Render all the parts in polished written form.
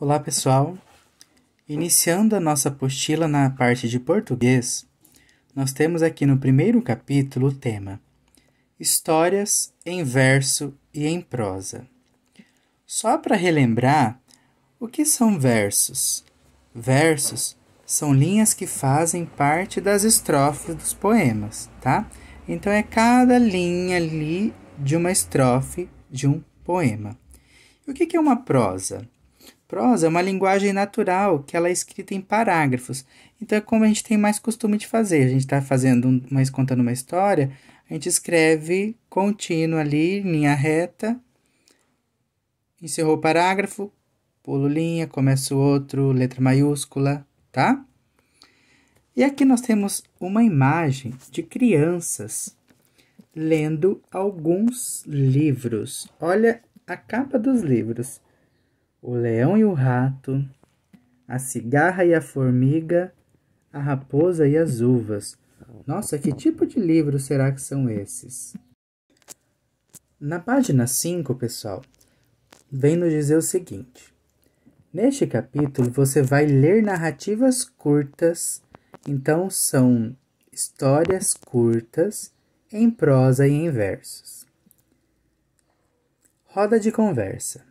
Olá, pessoal! Iniciando a nossa apostila na parte de português, nós temos aqui no primeiro capítulo o tema Histórias em verso e em prosa. Só para relembrar, o que são versos? Versos são linhas que fazem parte das estrofes dos poemas, tá? Então é cada linha ali de uma estrofe de um poema. E o que é uma prosa? Prosa é uma linguagem natural que ela é escrita em parágrafos. Então é como a gente tem mais costume de fazer. A gente está contando uma história, a gente escreve contínuo ali, linha reta, encerrou o parágrafo, pulo linha, começa o outro, letra maiúscula, tá? E aqui nós temos uma imagem de crianças lendo alguns livros. Olha a capa dos livros. O Leão e o Rato, A Cigarra e a Formiga, A Raposa e as Uvas. Nossa, que tipo de livro será que são esses? Na página 5, pessoal, vem nos dizer o seguinte. Neste capítulo, você vai ler narrativas curtas. Então, são histórias curtas, em prosa e em versos. Roda de conversa.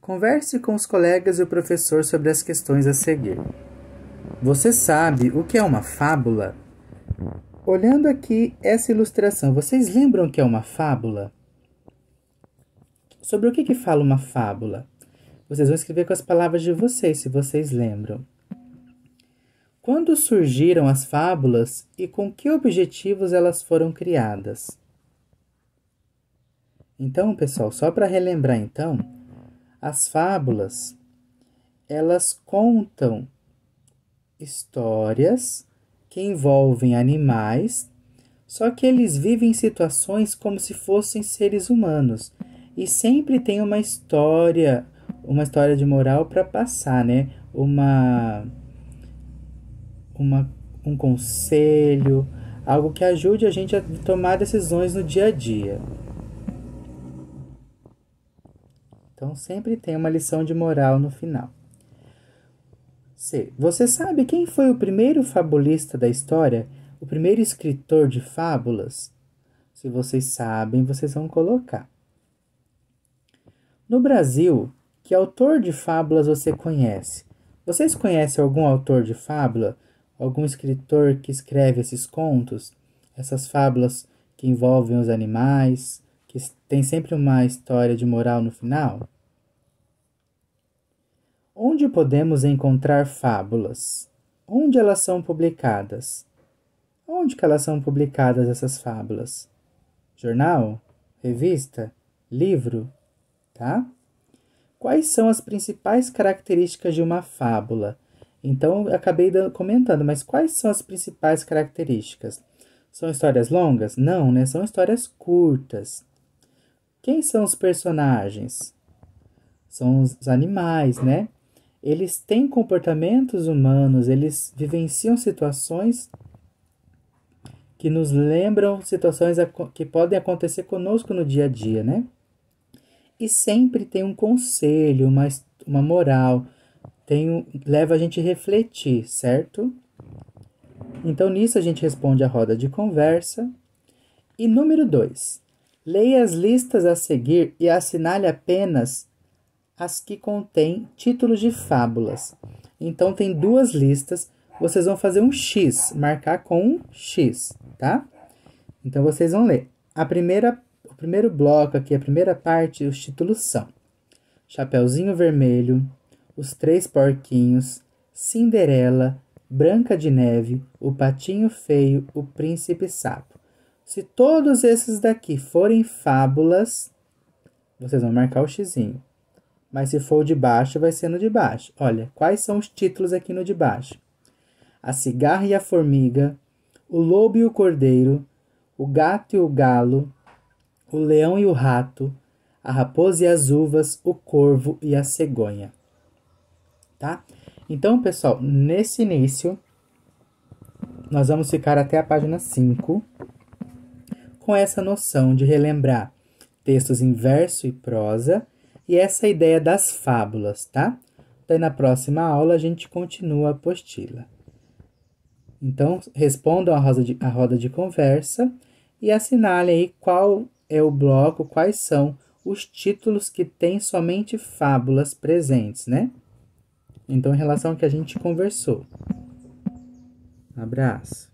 Converse com os colegas e o professor sobre as questões a seguir. Você sabe o que é uma fábula? Olhando aqui essa ilustração, vocês lembram o que é uma fábula? Sobre o que fala uma fábula? Vocês vão escrever com as palavras de vocês, se vocês lembram. Quando surgiram as fábulas e com que objetivos elas foram criadas? Então, pessoal, só para relembrar então, as fábulas, elas contam histórias que envolvem animais, só que eles vivem situações como se fossem seres humanos. E sempre tem uma história de moral para passar, né? Um conselho, algo que ajude a gente a tomar decisões no dia a dia. Então, sempre tem uma lição de moral no final. C. Você sabe quem foi o primeiro fabulista da história? O primeiro escritor de fábulas? Se vocês sabem, vocês vão colocar. No Brasil, que autor de fábulas você conhece? Vocês conhecem algum autor de fábula? Algum escritor que escreve esses contos? Essas fábulas que envolvem os animais? Que tem sempre uma história de moral no final? Onde podemos encontrar fábulas? Onde elas são publicadas? Onde que elas são publicadas, essas fábulas? Jornal? Revista? Livro? Tá? Quais são as principais características de uma fábula? Então, eu acabei comentando, mas quais são as principais características? São histórias longas? Não, né? São histórias curtas. Quem são os personagens? São os animais, né? Eles têm comportamentos humanos, eles vivenciam situações que nos lembram situações que podem acontecer conosco no dia a dia, né? E sempre tem um conselho, uma moral, leva a gente a refletir, certo? Então, nisso a gente responde a roda de conversa. E número 2. Leia as listas a seguir e assinale apenas as que contêm títulos de fábulas. Então, tem duas listas. Vocês vão fazer um X, marcar com um X, tá? Então, vocês vão ler. O primeiro bloco aqui, a primeira parte, os títulos são Chapeuzinho Vermelho, Os Três Porquinhos, Cinderela, Branca de Neve, O Patinho Feio, O Príncipe Sapo. Se todos esses daqui forem fábulas, vocês vão marcar o xizinho. Mas se for o de baixo, vai ser no de baixo. Olha, quais são os títulos aqui no de baixo? A Cigarra e a Formiga, O Lobo e o Cordeiro, O Gato e o Galo, O Leão e o Rato, A Raposa e as Uvas, O Corvo e a Cegonha. Tá? Então, pessoal, nesse início, nós vamos ficar até a página 5 com essa noção de relembrar textos em verso e prosa e essa ideia das fábulas, tá? Daí na próxima aula a gente continua a apostila. Então, respondam a roda de conversa e assinale aí qual é o bloco, quais são os títulos que têm somente fábulas presentes, né? Então, em relação ao que a gente conversou. Abraço.